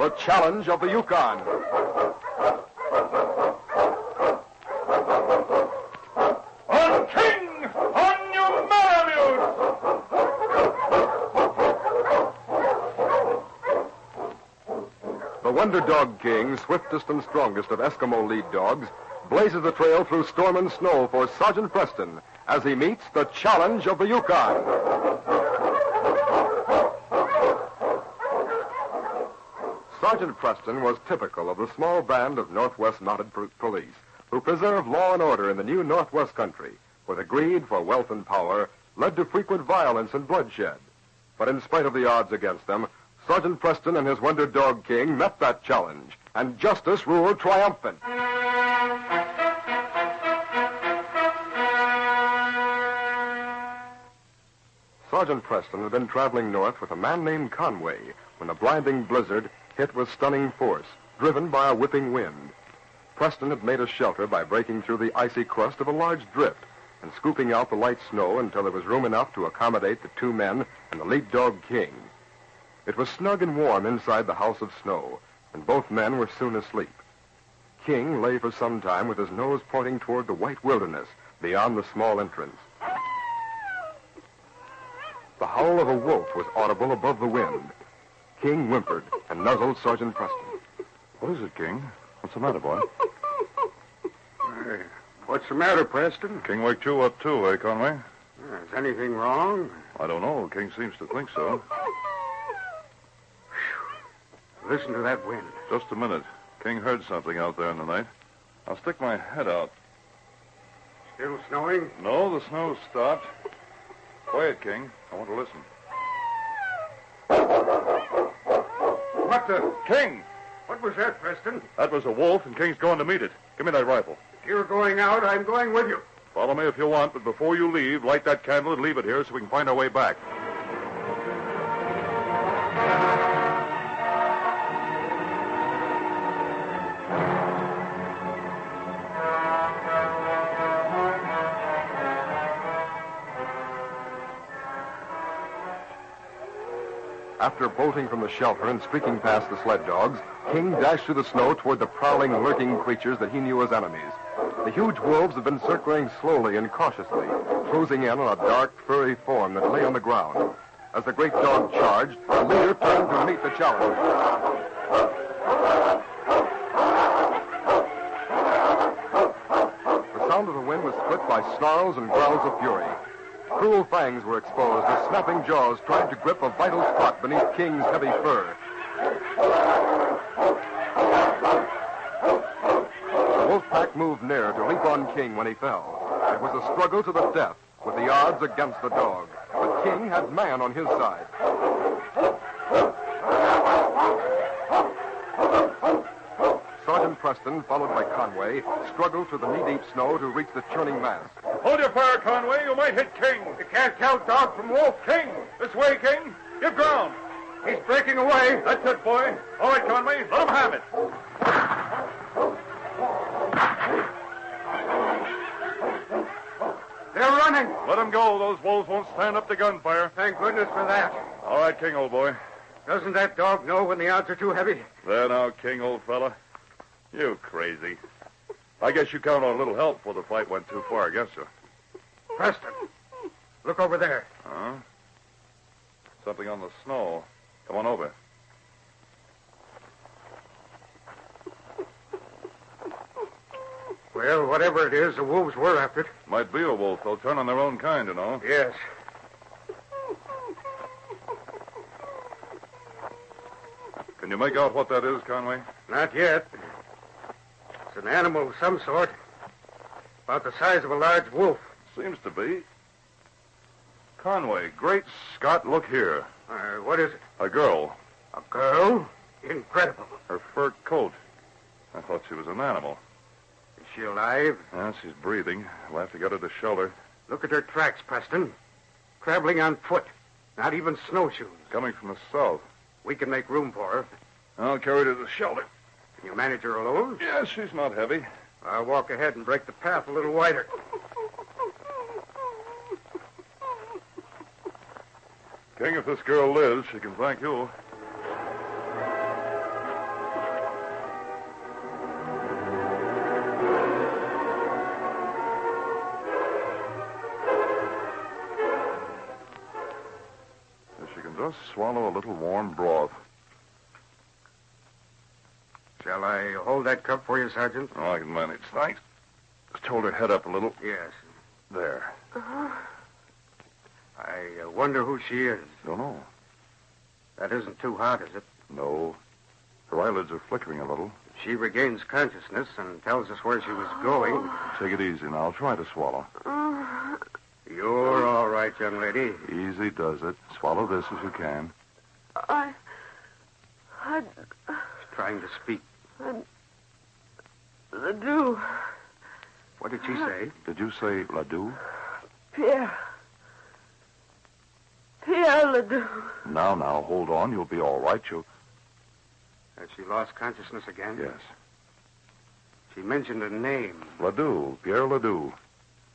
The Challenge of the Yukon. On King! On your Malamute! The Wonder Dog King, swiftest and strongest of Eskimo lead dogs, blazes the trail through storm and snow for Sergeant Preston as he meets the Challenge of the Yukon. Sergeant Preston was typical of the small band of Northwest Mounted Police who preserve law and order in the new Northwest country, where the greed for wealth and power led to frequent violence and bloodshed. But in spite of the odds against them, Sergeant Preston and his Wonder Dog King met that challenge, and justice ruled triumphant. Sergeant Preston had been traveling north with a man named Conway when a blinding blizzard hit with stunning force, driven by a whipping wind. Preston had made a shelter by breaking through the icy crust of a large drift and scooping out the light snow until there was room enough to accommodate the two men and the lead dog King. It was snug and warm inside the house of snow, and both men were soon asleep. King lay for some time with his nose pointing toward the white wilderness beyond the small entrance. The howl of a wolf was audible above the wind. King whimpered and nuzzled Sergeant Preston. What is it, King? What's the matter, boy? What's the matter, Preston? King waked you up too, eh, Conway? Is anything wrong? I don't know. King seems to think so. Listen to that wind. Just a minute. King heard something out there in the night. I'll stick my head out. Still snowing? No, the snow's stopped. Quiet, King. I want to listen. What the... King! What was that, Preston? That was a wolf, and King's going to meet it. Give me that rifle. If you're going out, I'm going with you. Follow me if you want, but before you leave, light that candle and leave it here so we can find our way back. After bolting from the shelter and streaking past the sled dogs, King dashed through the snow toward the prowling, lurking creatures that he knew as enemies. The huge wolves had been circling slowly and cautiously, closing in on a dark, furry form that lay on the ground. As the great dog charged, the leader turned to meet the challenge. The sound of the wind was split by snarls and growls of fury. Cruel fangs were exposed as snapping jaws tried to grip a vital spot beneath King's heavy fur. The wolf pack moved near to leap on King when he fell. It was a struggle to the death, with the odds against the dog. But King had man on his side. Sergeant Preston, followed by Conway, struggled through the knee-deep snow to reach the churning mass. Hold your fire, Conway. You might hit King. You can't tell dog from wolf. King! This way, King. Give ground. He's breaking away. That's it, boy. All right, Conway. Let him have it. They're running. Let him go. Those wolves won't stand up to gunfire. Thank goodness for that. All right, King, old boy. Doesn't that dog know when the odds are too heavy? There now, King, old fella. You crazy. I guess you count on a little help before the fight went too far against you. Preston, look over there. Huh? Something on the snow. Come on over. Well, whatever it is, the wolves were after it. Might be a wolf. They'll turn on their own kind, you know. Yes. Can you make out what that is, Conway? Not yet. It's an animal of some sort. About the size of a large wolf. Seems to be. Conway, great Scott, look here. What is it? A girl. A girl? Incredible. Her fur coat. I thought she was an animal. Is she alive? Yeah, she's breathing. We'll have to get her to shelter. Look at her tracks, Preston. Traveling on foot. Not even snowshoes. Coming from the south. We can make room for her. I'll carry her to the shelter. Can you manage her alone? Yes, she's not heavy. I'll walk ahead and break the path a little wider. King, if this girl lives, she can thank you. Just swallow a little warm broth. Shall I hold that cup for you, Sergeant? Oh, I can manage. Thanks. Just hold her head up a little. Yes. There. I wonder who she is. Don't know. That isn't too hot, is it? No. Her eyelids are flickering a little. She regains consciousness and tells us where she was going. Take it easy now. I'll try to swallow. You're all right, young lady. Easy does it. Swallow this as you can. She's trying to speak. Ledoux. What did she say? Did you say Ledoux? Pierre. Pierre Ledoux. Now, hold on. You'll be all right. Has she lost consciousness again? Yes. She mentioned a name. Ledoux. Pierre Ledoux.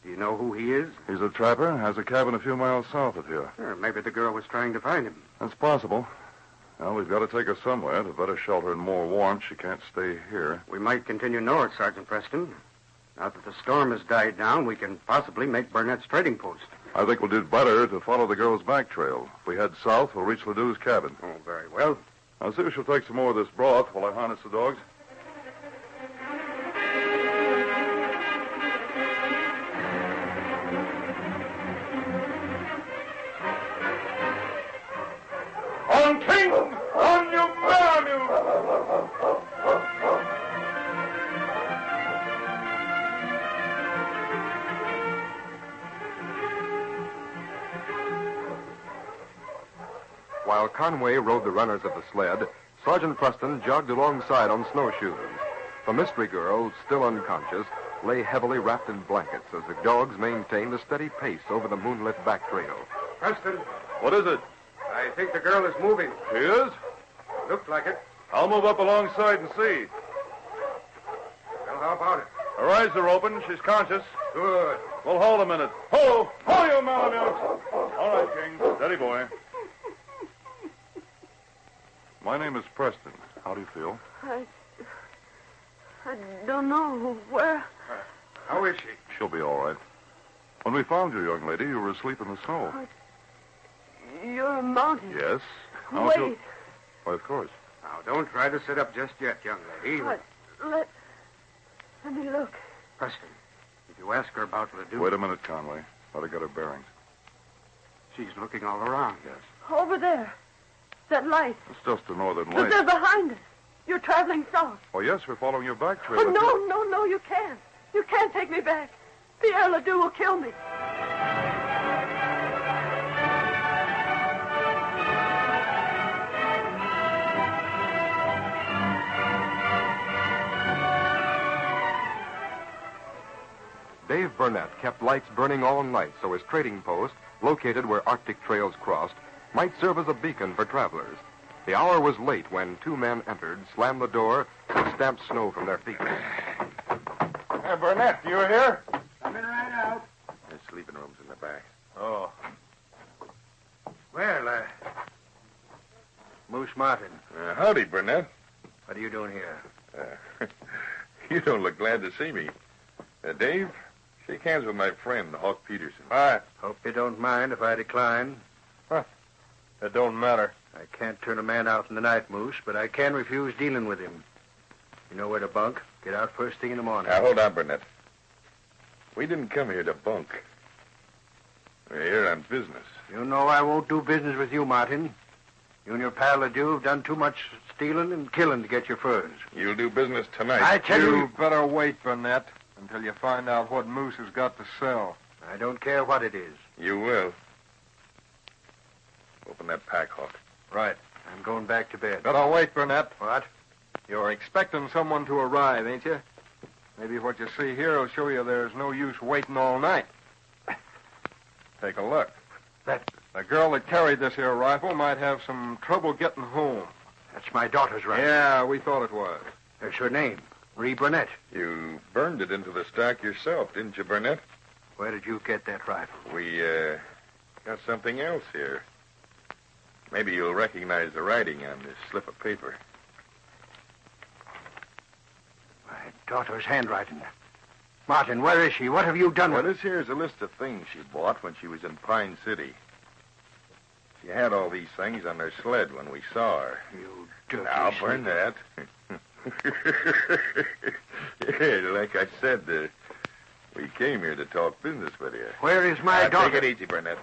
Do you know who he is? He's a trapper. Has a cabin a few miles south of here. Maybe the girl was trying to find him. That's possible. Well, we've got to take her somewhere to better shelter and more warmth. She can't stay here. We might continue north, Sergeant Preston. Now that the storm has died down, we can possibly make Burnett's trading post. I think we'll do better to follow the girl's back trail. If we head south, we'll reach Ledoux's cabin. Oh, very well. I'll see if she'll take some more of this broth while I harness the dogs. On King! On you, Bellevue! While Conway rode the runners of the sled, Sergeant Preston jogged alongside on snowshoes. The mystery girl, still unconscious, lay heavily wrapped in blankets as the dogs maintained a steady pace over the moonlit back trail. Preston, What is it? I think the girl is moving. She is? Looks like it. I'll move up alongside and see. Well, how about it? Her eyes are open. She's conscious. Good. We'll hold a minute. Ho! Ho, you Malamutes! All right, King. Steady, boy. My name is Preston. How do you feel? I don't know where. How is she? She'll be all right. When we found you, young lady, you were asleep in the snow. You're a mountain. Yes? Now, Wait. Why, of course. Now, don't try to sit up just yet, young lady. Let me look. Preston, did you ask her about Ledoux? Wait a minute, Conway. Let her get her bearings. She's looking all around. Yes. Over there. That light. It's just the northern But light. they're behind us. You're traveling south. Oh, yes, we're following your back trail. Oh, no, you can't. You can't take me back. Pierre Ledoux will kill me. Dave Burnett kept lights burning all night so his trading post, located where Arctic trails crossed, might serve as a beacon for travelers. The hour was late when two men entered, slammed the door, and stamped snow from their feet. Hey, Burnett, you here? Coming right out. The sleeping room's in the back. Oh. Well, Moose Martin, Howdy, Burnett. what are you doing here? You don't look glad to see me. Dave, shake hands with my friend, Hawk Peterson. Hi. Hope you don't mind if I decline. It don't matter. I can't turn a man out in the night, Moose, but I can refuse dealing with him. You know where to bunk? Get out first thing in the morning. Now, hold on, Burnett. We didn't come here to bunk. We're here on business. You know I won't do business with you, Martin. You and your pal Ledoux have done too much stealing and killing to get your furs. You'll do business tonight. I tell you... better wait, Burnett, until you find out what Moose has got to sell. I don't care what it is. You will. Open that pack, Hawk. Right. I'm going back to bed. Better wait, Burnett. What? You're expecting someone to arrive, ain't you? Maybe what you see here will show you there's no use waiting all night. Take a look. The girl that carried this here rifle might have some trouble getting home. That's my daughter's rifle. Yeah, we thought it was. That's her name. Ree Burnett. You burned it into the stack yourself, didn't you, Burnett? Where did you get that rifle? We, got something else here. Maybe you'll recognize the writing on this slip of paper. My daughter's handwriting. Martin, where is she? What have you done Well, with her? this here is a list of things she bought when she was in Pine City. She had all these things on her sled when we saw her. You dirty Now, snake. Burnett. Yeah, like I said, we came here to talk business with you. Where is my Now, daughter? take it easy, Burnett.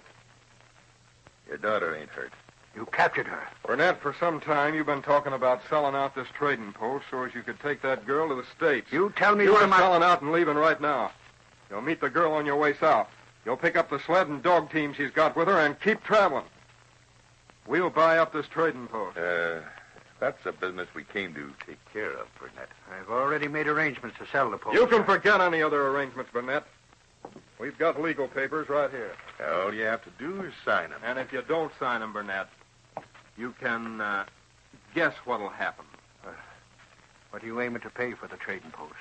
Your daughter ain't hurt. You captured her. Burnett, for some time you've been talking about selling out this trading post so as you could take that girl to the States. You tell me You where are my... selling out and leaving right now. You'll meet the girl on your way south. You'll pick up the sled and dog team she's got with her and keep traveling. We'll buy up this trading post. That's a business we came to take care of, Burnett. I've already made arrangements to sell the post. You can forget any other arrangements, Burnett. We've got legal papers right here. All you have to do is sign them. And if you don't sign them, Burnett, you can guess what'll happen. What are you aiming to pay for the trading post?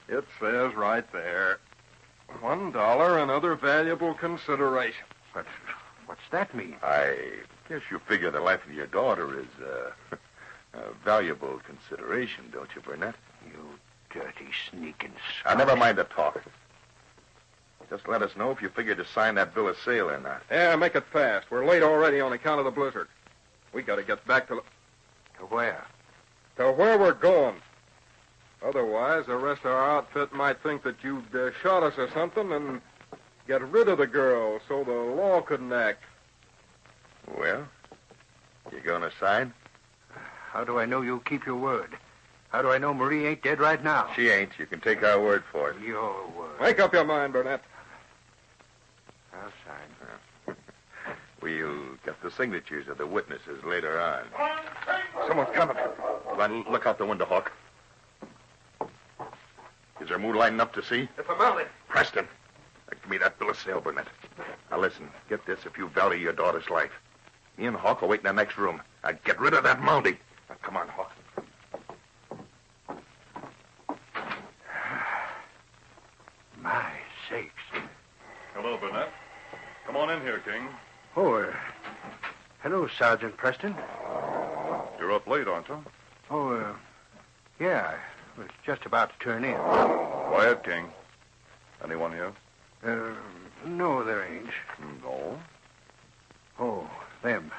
It says right there, $1 and other valuable consideration. What's that mean? I guess you figure the life of your daughter is a valuable consideration, don't you, Burnett? You dirty, sneaking Never mind the talk. Just let us know if you figure to sign that bill of sale or not. Yeah, make it fast. We're late already on account of the blizzard. We got to get back to where? where we're going. Otherwise, the rest of our outfit might think that you'd shot us or something and get rid of the girl so the law couldn't act. Well, you gonna sign? How do I know you'll keep your word? How do I know Marie ain't dead right now? She ain't. You can take our word for it. Your word. Make up your mind, Burnett. I'll sign. We'll get the signatures of the witnesses later on. Someone's coming. Glenn, look out the window, Hawk. Is there moonlight enough to see? It's a mountain. Preston, give me that bill of sale, Burnett. Now listen, get this if you value your daughter's life. Me and Hawk will wait in the next room. Now get rid of that Mountie. Now come on, Hawk. My sakes. Hello, Burnett. Come on in here, King. Oh, hello, Sergeant Preston. You're up late, aren't you? Oh, yeah, I was just about to turn in. Quiet, King. Anyone here? No, there ain't. No. Oh, them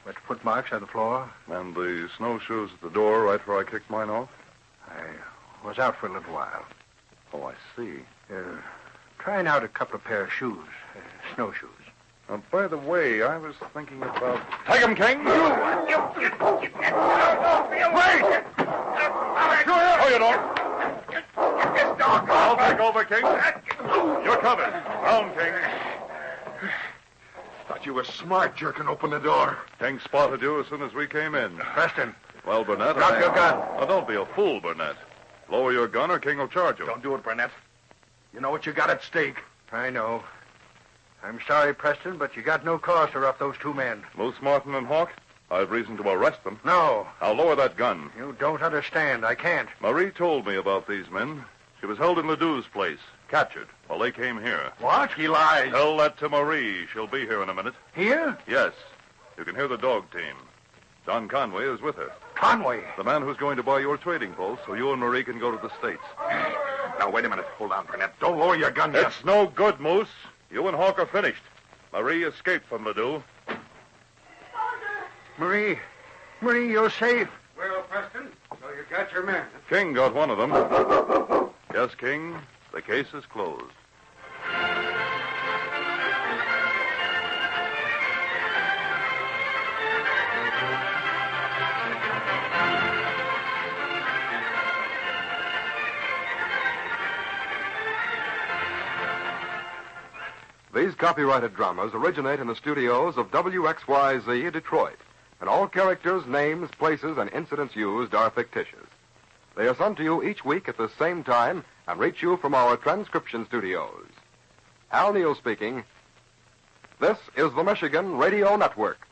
wet footmarks on the floor. And the snowshoes at the door right where I kicked mine off? I was out for a little while. Oh, I see. Trying out a couple of pair of shoes, snowshoes. By the way, I was thinking about... Take him, King! Wait! Oh, you don't! I'll take over, King. You're covered. Down, King. Thought you were smart jerking open the door. King spotted you as soon as we came in. Preston, Well, Burnett... drop your gun. Now, don't be a fool, Burnett. Lower your gun or King will charge you. Don't do it, Burnett. You know what you got at stake. I know. I'm sorry, Preston, but you got no cause to rough those two men. Moose Martin and Hawk, I've reason to arrest them. No, Now lower that gun. you don't understand. I can't. Marie told me about these men. She was held in Ledoux's place, captured, while they came here. What? He lies. Tell that to Marie. She'll be here in a minute. Here? Yes. You can hear the dog team. Don Conway is with her. Conway. The man who's going to buy your trading post so you and Marie can go to the States. Now, wait a minute. Hold on, Burnett. Don't lower your gun yet. It's no good, Moose. You and Hawk are finished. Marie escaped from Ledoux. Marie, you're safe. Well, Preston, so you got your men. King got one of them. Yes, King. The case is closed. These copyrighted dramas originate in the studios of WXYZ Detroit, and all characters, names, places, and incidents used are fictitious. They are sent to you each week at the same time and reach you from our transcription studios. Al Neal speaking. This is the Michigan Radio Network.